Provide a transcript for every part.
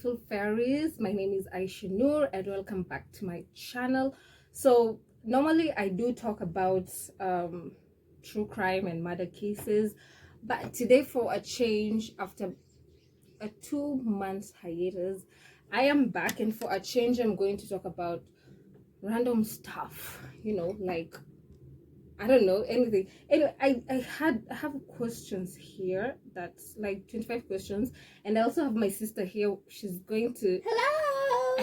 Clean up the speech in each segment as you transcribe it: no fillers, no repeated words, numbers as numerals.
beautiful fairies. My name is Aisha Noor and welcome back to my channel. So normally I do talk about true crime and murder cases, but today, for a change, after a 2 month hiatus, I am back, and for a change I'm going to talk about random stuff, like I don't know anything. Anyway, I have questions here. That's like 25 questions, and I also have my sister here. She's going to Hello.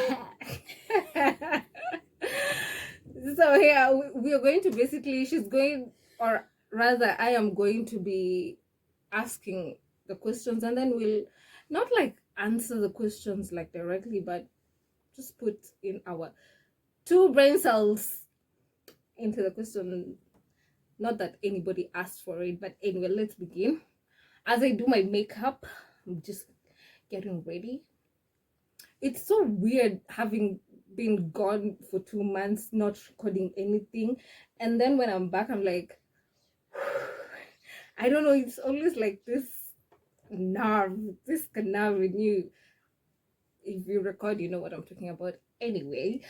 So here we are going to basically. She's going, or rather, I am going to be asking the questions, and then we'll not like answer the questions like directly, but just put in our two brain cells into the question. Not that anybody asked for it, but anyway, let's begin. As I do my makeup, I'm just getting ready. It's so weird having been gone for 2 months, not recording anything, and then when I'm back, I'm like, I don't know, it's always like this nerve in you. If you record, you know what I'm talking about. Anyway,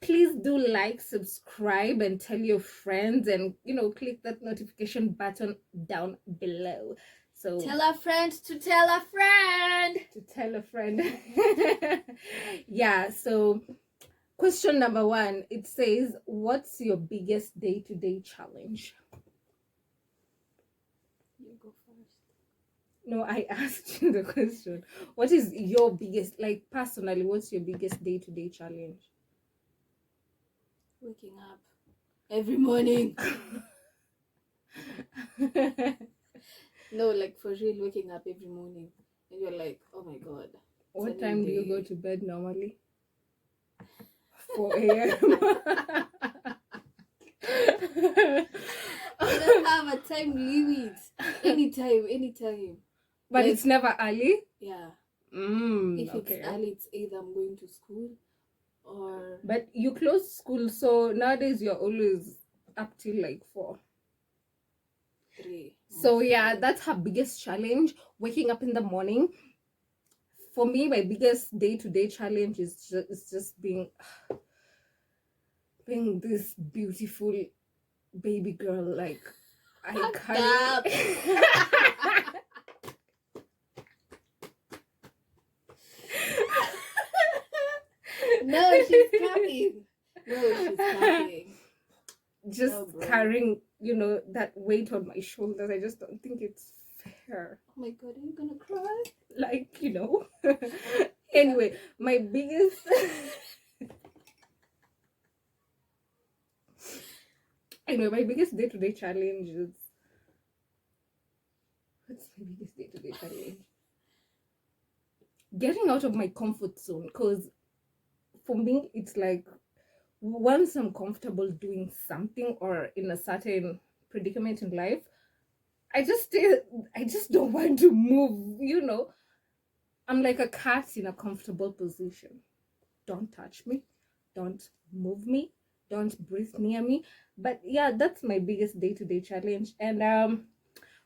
please do like, subscribe, and tell your friends, and click that notification button down below. So Tell a friend to tell a friend to tell a friend. Yeah, so question number 1, it says, what's your biggest day-to-day challenge? You go first. No, I asked you the question. What is your biggest, like personally, what's your biggest day-to-day challenge? Waking up every morning. No, like for real, waking up every morning and you're like, oh my god. What time do you go to bed normally? 4 a.m. I don't have a time limit. Anytime. But like, it's never early? Yeah. If it's early, it's either I'm going to school or... But you close school, so nowadays you're always up till like 4. 3. So yeah, that's her biggest challenge, waking up in the morning. For me, my biggest day-to-day challenge is just being this beautiful baby girl. Like, I can't. No, she's coming. Just carrying, that weight on my shoulders. I just don't think it's fair. Oh my god, are you gonna cry? Like, Anyway, my biggest my biggest day-to-day challenge is, what's my biggest day-to-day challenge? Getting out of my comfort zone, because for me it's like, once I'm comfortable doing something or in a certain predicament in life, I just don't want to move. I'm like a cat in a comfortable position. Don't touch me, don't move me, don't breathe near me. But yeah, that's my biggest day-to-day challenge. And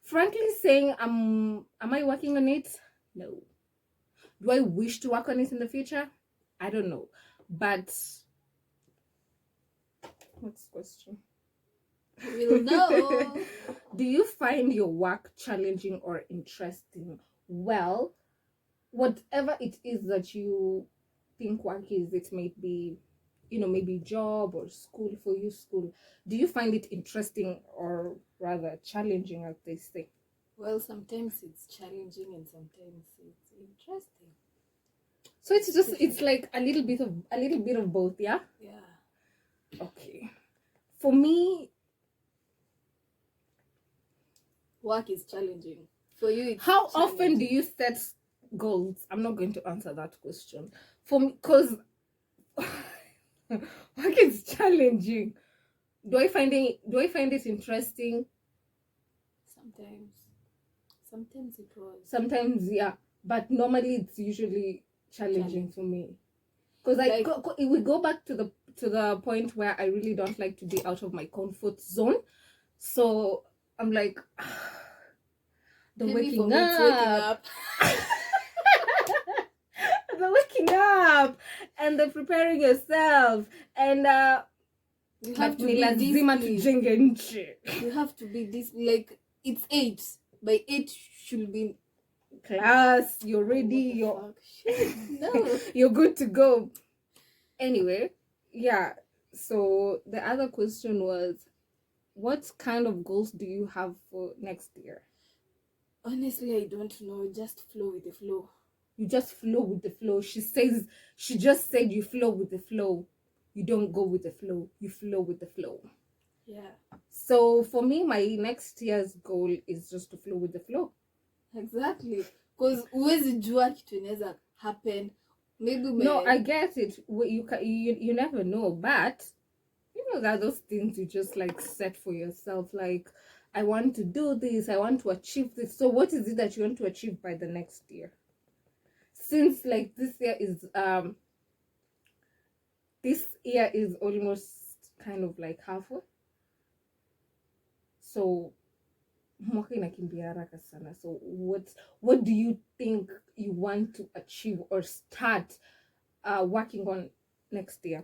frankly saying, am I working on it? No. Do I wish to work on it in the future? I don't know. But what's the question? We'll know. Do you find your work challenging or interesting? Well, whatever it is that you think work is, it may be, maybe job or school. For you, school, do you find it interesting or rather challenging, as they say? Well, sometimes it's challenging and sometimes it's interesting. So it's like a little bit of both, yeah? Yeah. Okay. For me, work is challenging. For you, it's how often do you set goals? I'm not going to answer that question. For me, because work is challenging. Do I find it interesting? Sometimes it was. Sometimes, yeah. But normally it's usually challenging for me. Because we go back to the point where I really don't like to be out of my comfort zone. So I'm like, the waking up. The the waking up and the preparing yourself and You have but to ni be lazima disciplined. tujenge nchi. You have to be this, like, it's 8. By 8 should be Class, you're ready, what the you're fuck? Shit, no. you're good to go. Anyway, yeah. So the other question was, what kind of goals do you have for next year? Honestly, I don't know. Just flow with the flow. You just flow with the flow. She just said you flow with the flow. You don't go with the flow. You flow with the flow. Yeah, So for me, my next year's goal is just to flow with the flow. exactly. Because huwezi jua kitu inaweza happen. Maybe No, I get it. You never know, but you know that those things you just like set for yourself. Like, I want to do this. I want to achieve this. So what is it that you want to achieve by the next year? Since like this year is almost kind of like halfway. So mwaka inakimbia haraka sana. So what do you think you want to achieve or start working on next year?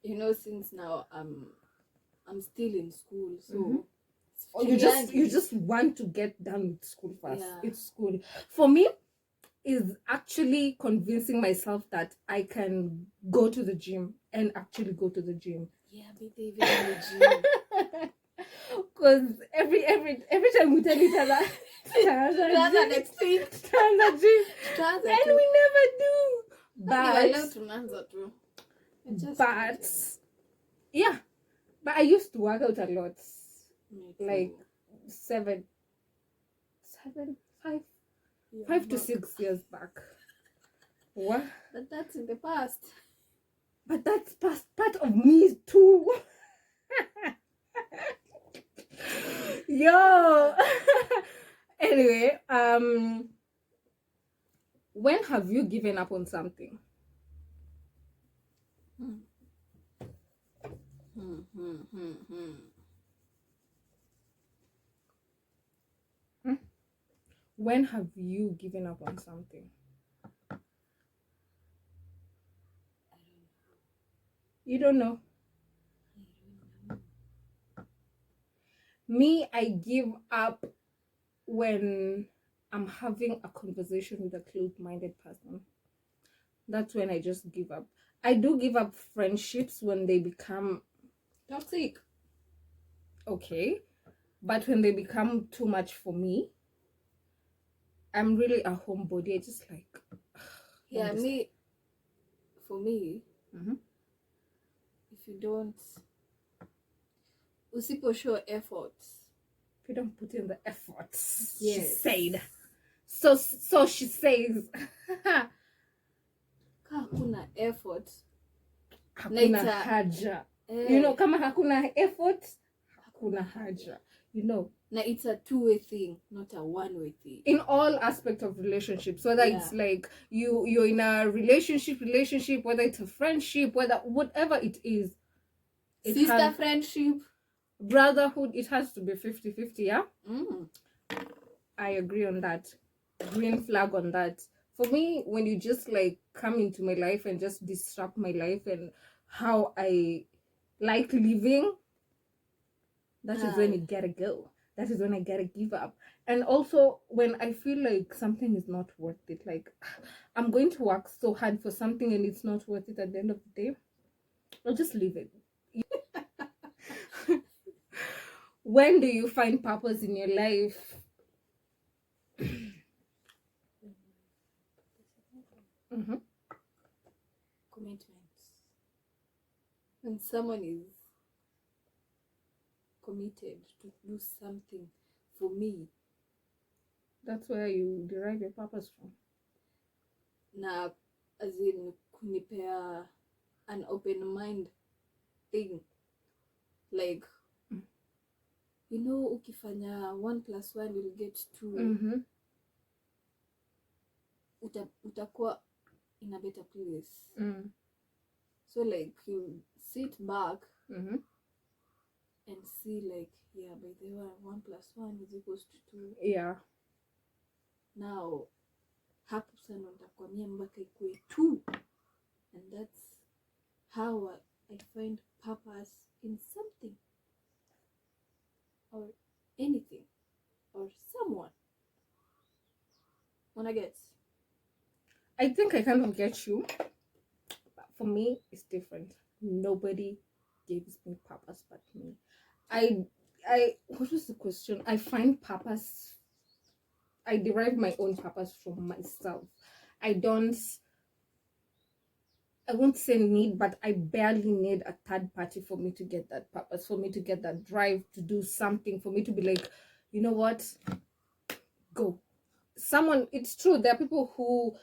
You know, since now I'm still in school, so Mhm. it's Or you freelancing. just want to get done with school first. Yeah. It's school. For me, is actually convincing myself that I can go to the gym and actually go to the gym. Yeah, but they even in the gym. Because every time we tell each other, Tuanza next week. the gym, Tuanza and tu. we never do. Anyway, leo But tunaanza tu. I just but started. yeah, but I used to work out a lot, Me too. like 5 to 6 years back. What? But that's in the past. But that's part of me too. Yo. Anyway, when have you given up on something? When have you given up on something? You don't know. Me, I give up when I'm having a conversation with a closed-minded person. That's when I just give up. I do give up friendships when they become Toxic. okay, but when they become too much for me, I'm really a homebody. I just like Yeah, for me, Mhm. if you don't, usipo show efforts, if you don't put in the efforts, she Yes. said. So she says, ka hakuna effort, hakuna Naita- haja. eh, You know, kama hakuna effort, hakuna haja. You know, na it's a two-way thing, not a one-way thing. in all aspects of relationships, whether it's like you're in a relationship, whether it's a friendship, whatever it is, Sister friendship, brotherhood, it has to be 50-50. Yeah, mm. I agree on that. Green flag on that. For me, when you just like come into my life and just disrupt my life and how I like living, that is when you gotta go. That is when I gotta give up. And also when I feel like something is not worth it, like I'm going to work so hard for something and it's not worth it at the end of the day, I'll just leave it. When do you find purpose in your life? Mm-hmm. Commitments. When someone is committed to do something for me, That's where you derive your purpose from. na as in kunipea an open mind thing, like you know, ukifanya 1 + 1 will get 2. Mm-hmm. Utakuwa in a better place. Mm. So like you sit back Mm-hmm. and see like, yeah, by the way, 1 + 1 is equals to 2. Yeah. Now hapo sana nitakwamia mpaka ikue tu, and that's how I find purpose in something or anything or someone. Wanna get? I think I kind of get you. But for me, it's different. Nobody gives me purpose but me. What was the question? I find purpose. I derive my own purpose from myself. I won't say need, but I barely need a third party for me to get that purpose, for me to get that drive to do something, for me to be like, you know what? Go. Someone, it's true, there are people who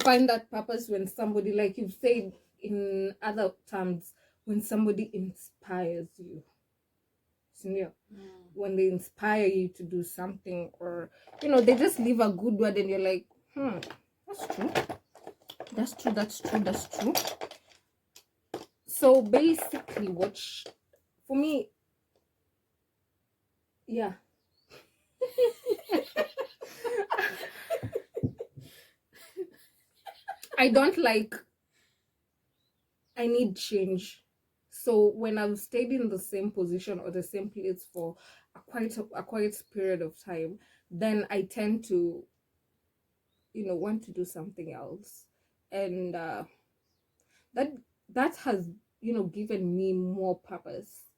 find that purpose when somebody, like you've said in other terms, when somebody inspires you. Senior. When they inspire you to do something, or they just leave a good word and you're like, that's true. That's true. So basically, for me, yeah. I need change. So when I've stayed in the same position or the same place for a quite period of time, then I tend to, want to do something else. And that has, given me more purpose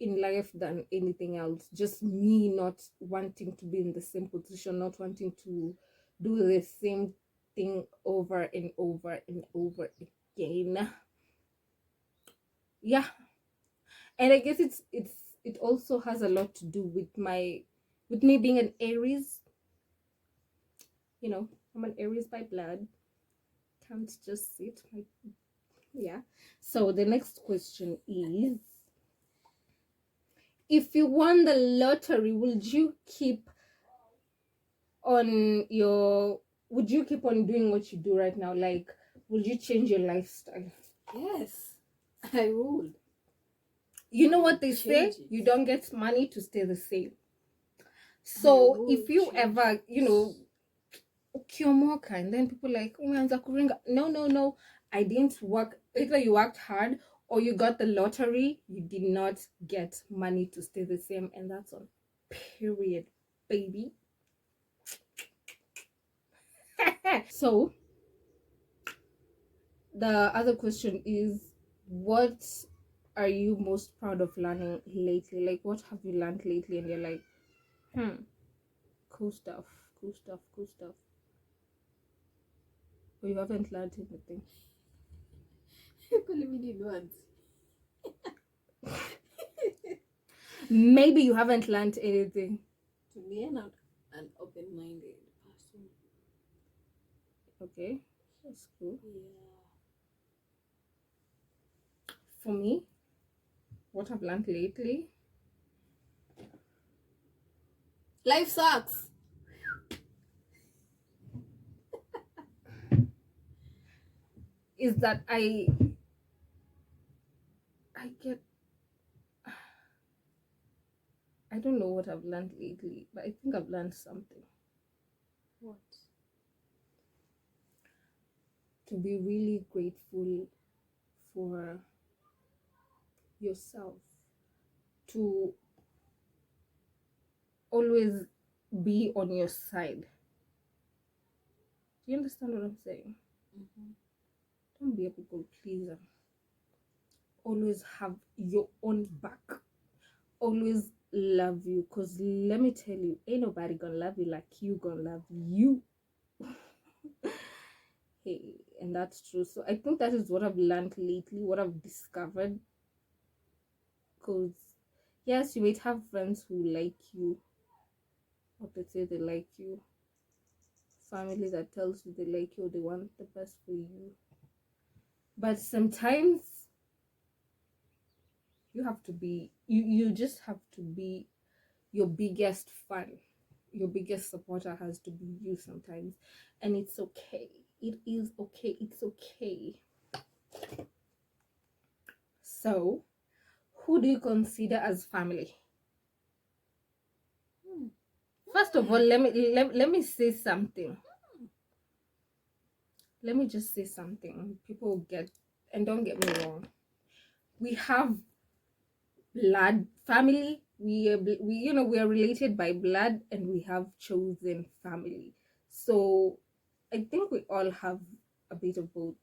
in life than anything else. Just me not wanting to be in the same position, not wanting to do the same thing over and over and over again. Yeah. And I guess it also has a lot to do with me being an Aries. I'm an Aries by blood. Can't just sit. Yeah. So the next question is, if you won the lottery, would you keep on doing what you do right now? Like, would you change your lifestyle? Yes, I would. You know what they say? You don't get money to stay the same. So if you ever, ukiomoka, and then people like, umeanza kuringa. No. I didn't work. Either you worked hard or you got the lottery. You did not get money to stay the same, and that's on period, baby. So the other question is, what are you most proud of learning lately? Like, what have you learned lately and you're like, cool stuff. Or you haven't learned anything? Maybe you haven't learned anything. To me, I'm not an open-minded person. Okay, that's cool. Yeah. For me, what I've learned lately, life sucks. is that I don't know what I've learned lately, but I think I've learned something. What? To be really grateful for yourself, to always be on your side. Do you understand what I'm saying? Mm-hmm. Don't be a people pleaser. Always have your own back. Always love you, because let me tell you, ain't nobody gonna love you like you gonna love you. Hey, and that's true. So I think that is what I've learned lately, what I've discovered. Because yes, you might have friends who like you, or they say they like you, family that tells you they like you, they want the best for you, but sometimes you just have to be your biggest fan. Your biggest supporter has to be you sometimes, and it's okay. It is okay. It's okay. So, who do you consider as family? First of all, let me say something. let me just say something. People get, and don't get me wrong, we have blood family. We are related by blood, and we have chosen family. So I think we all have a bit of both.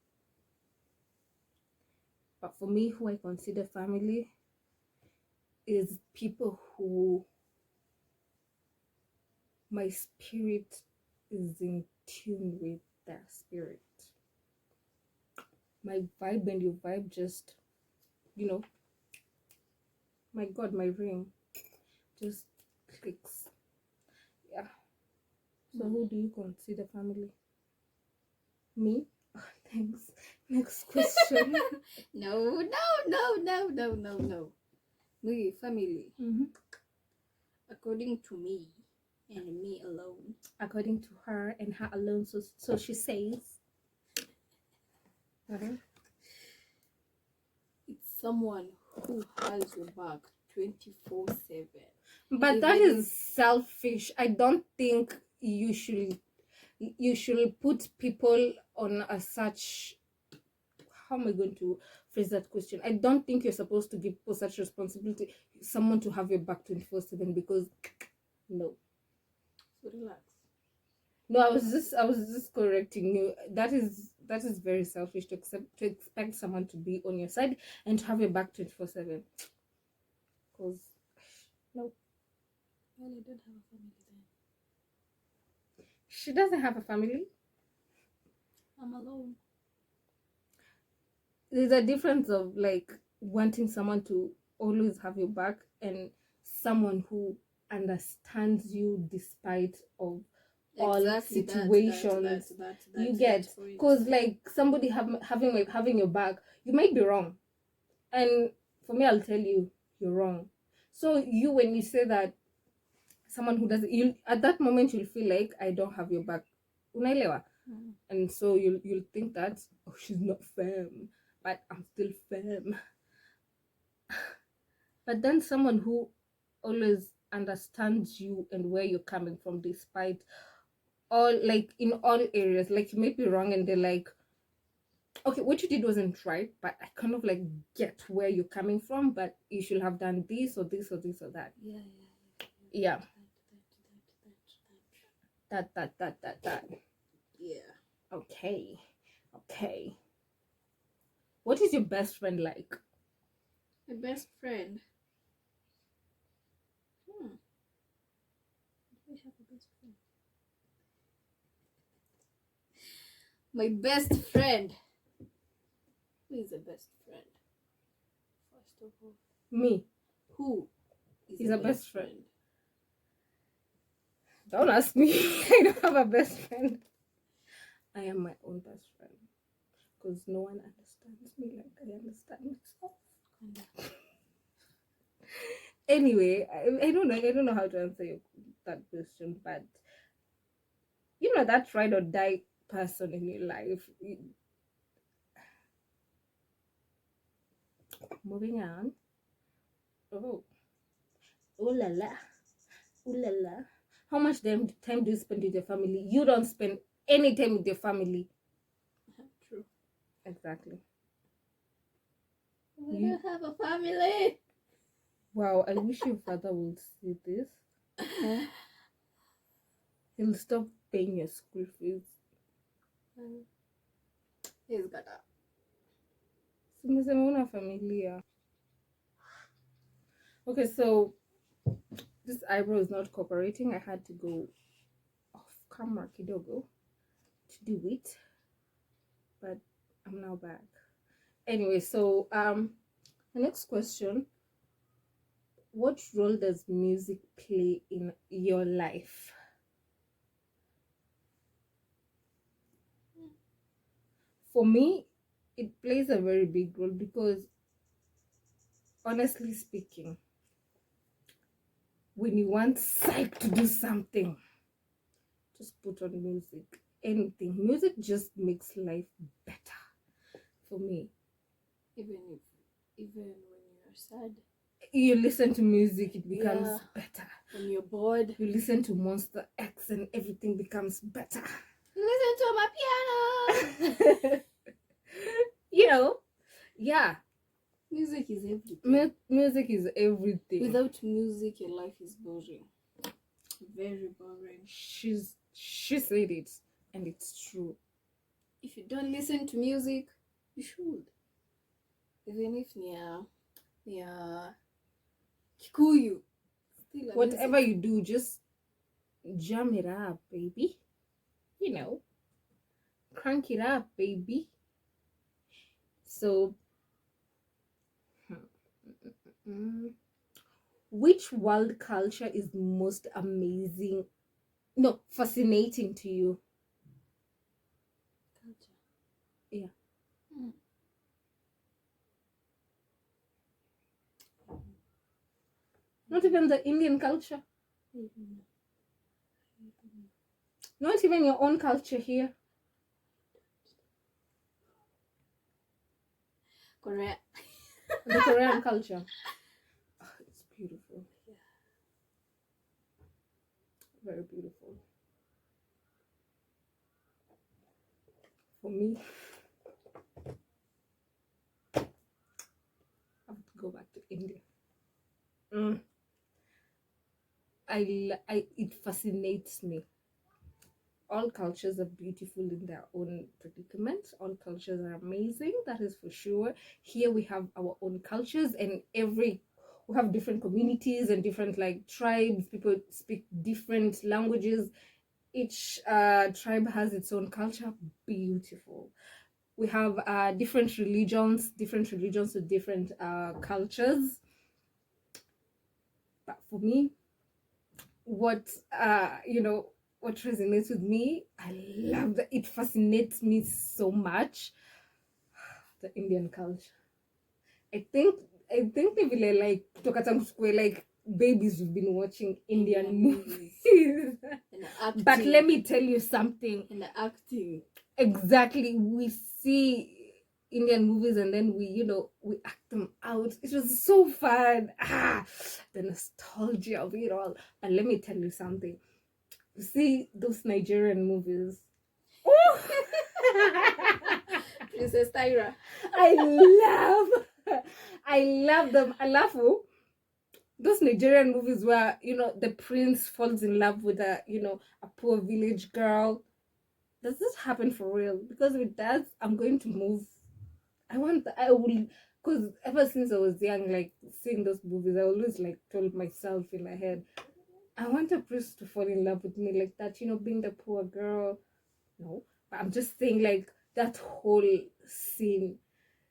But for me, who I consider family is people who my spirit is in tune with their spirit. My vibe and your vibe just, you know, my God, my ring just clicks. Yeah. So who do you consider family? Me? Oh, thanks. Next question. No. Me, family. According to me, and me alone. According to her and her alone, so she says. It's someone who has your back 24/7. But that is selfish. I don't think you should put people on a such, how am I going to phrase that question? I don't think you're supposed to give people such responsibility, someone to have your back 24/7, because no. So relax. No, I was just correcting you. That is very selfish to expect someone to be on your side and to have your back 24/7. Because no. Well, I don't have a family then. She doesn't have a family. I'm alone. There's a difference of like wanting someone to always have your back and someone who understands you despite of all situations. You get, because like somebody having your back, you might be wrong, and for me, I'll tell you you're wrong. So you, when you say that, someone who doesn't, you at that moment you'll feel like I don't have your back, unaelewa. And so you'll think that, oh, she's not firm, but I'm still firm. But then someone who always understands you and where you're coming from, despite all, like in all areas, like you may be wrong and they're like, okay, what you did wasn't right, but I kind of like get where you're coming from, but you should have done this or this or this or that. Yeah. That. Yeah. Okay. What is your best friend like? My best friend. Do I have a best friend? My best friend. Who is the best friend? First of all, Me. who is a best friend? Don't ask me. I don't have a best friend. I am my own best friend, because no one understands me like I understand myself. Anyway, I don't know how to answer that question, but you know, that ride or die person in your life. Moving on. Oh la la. How much time do you spend with your family? You don't spend any time with your family. True. Exactly. I don't have a family. Wow, I wish your father would see this. He'll stop paying your school fees. He's gonna. Simesema una familia. Okay, so this eyebrow is not cooperating. I had to go off camera kidogo to do it, but I'm now back. Anyway, so the next question: what role does music play in your life? For me, it plays a very big role, because honestly speaking, when you want psych to do something, just put on music. Anything. Music just makes life better for me. Even when you're sad, you listen to music, it becomes better. When you're bored, you listen to Monster X and everything becomes better. listen to my piano. You know, yeah. Music is everything. Music is everything. Without music, your life is boring. Very boring. She said it, and it's true. If you don't listen to music, you should. Even if near Kikuyu. Still Whatever you do, just jam it up, baby. You know, crank it up, baby. So, which world culture is most amazing? No, fascinating to you? Culture. Yeah. Not even the Indian culture. Not even your own culture here. Korea. The Korean culture. Oh, it's beautiful. Yeah. Very beautiful. For me, I have to go back to India. It fascinates me. All cultures are beautiful in their own predicament. All cultures are amazing, that is for sure. Here we have our own cultures, and we have different communities and different like tribes. People speak different languages. Each tribe has its own culture. Beautiful. We have different religions with different cultures. But for me, what what resonates with me, I love that. It fascinates me so much. The Indian culture. I think maybe like kutoka tangu tukue like babies, we've been watching Indian movies. But let me tell you something. And the acting. Exactly. We see Indian movies and then we act them out. It was so fun. The nostalgia of it all. But let me tell you something. You see those Nigerian movies. Princess Tyra. I love them. I love those Nigerian movies where the prince falls in love with a poor village girl. Does this happen for real? Because if it does, I'm going to move. I will, because ever since I was young, like seeing those movies, I always like told myself in my head, I want a prince to fall in love with me like that, being the poor girl. No, but I'm just saying, like, that whole scene,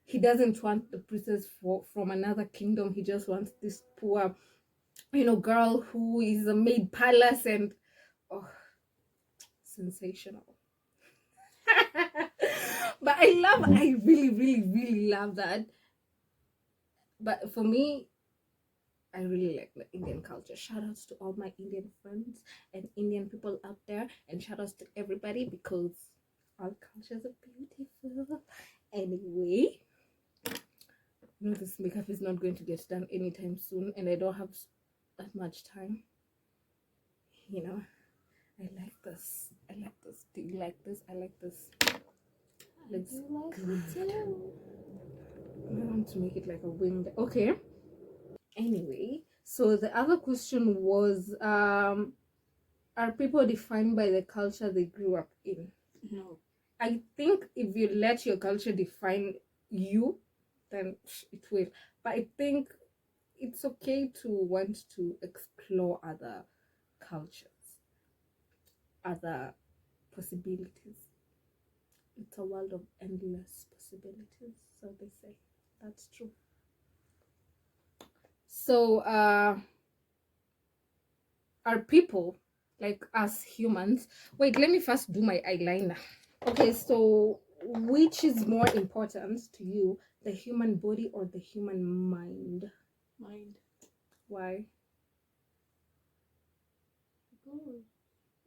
he doesn't want the princess from another kingdom. He just wants this poor, girl who is a maid palace, and sensational. But I really, really, really love that. But for me, I really like the Indian culture. Shout outs to all my Indian friends and Indian people out there, and shout outs to everybody, because all cultures are beautiful. Anyway, this makeup is not going to get done anytime soon, and I don't have that much time. I like this. Do you like this? I like this. Let's like it too. I want to make it like a winged. Okay. Anyway, so the other question was, are people defined by the culture they grew up in? No. I think if you let your culture define you, then it will. But I think it's okay to want to explore other cultures, other possibilities. It's a world of endless possibilities, so they say. That's true. So, are people, like us humans, wait, let me first do my eyeliner. Okay, so which is more important to you, the human body or the human mind? Mind. Why?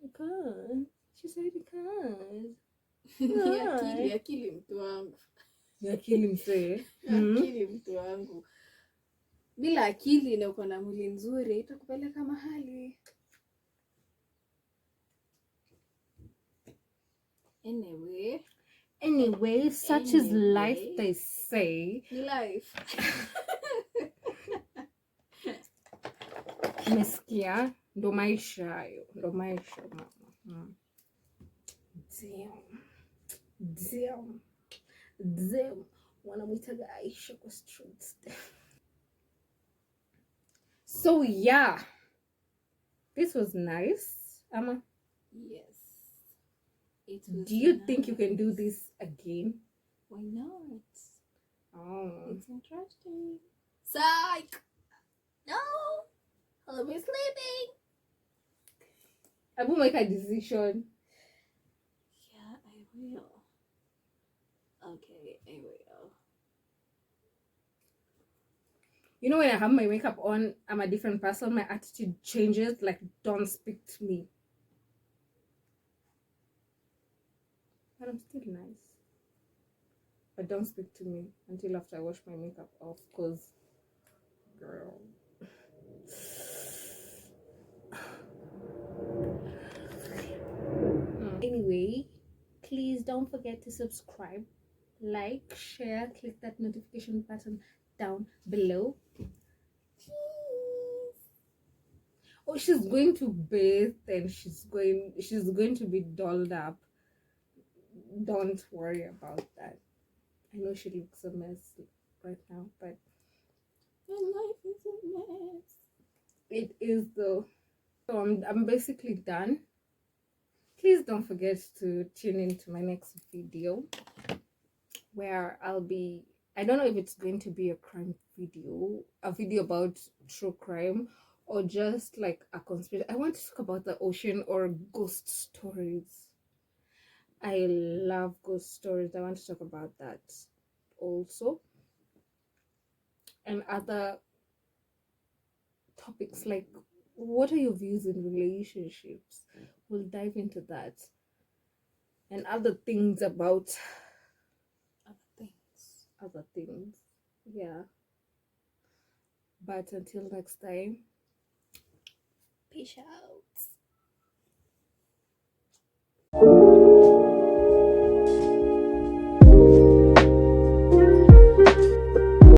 Because she said because Ni akili mtu wangu. Ni akili msee. Akili mtu wangu. Bila akili na uko na mwili nzuri itakupeleka mahali. Anyway, such is life, they say. Life. Umesikia? Ndo maisha hayo, ndo maisha mama. Damn. Wanamwitaga Aisha kwa streets. So yeah, this was nice. Ama, Yes. do you think you can do this again? Why not? Oh, It's interesting. Psych! No! I'll be sleeping! I will make a decision. Yeah, I will. Okay, I will. You know, when I have my makeup on, I'm a different person. My attitude changes. Like, don't speak to me. But I'm still nice. But don't speak to me until after I wash my makeup off, because, girl. Anyway, please don't forget to subscribe, like, share, click that notification button down below. Oh, she's going to bathe and she's going to be dolled up. Don't worry about that. I know she looks a mess right now, but My life is a mess. it is though. So I'm basically done. Please don't forget to tune into my next video, where I'll be, I don't know if it's going to be a crime video, a video about true crime, or just like a conspiracy. I want to talk about the ocean or ghost stories. I love ghost stories. I want to talk about that also, and other topics like, what are your views in relationships? We'll dive into that, and other things about other things. Yeah. But until next time, peace out.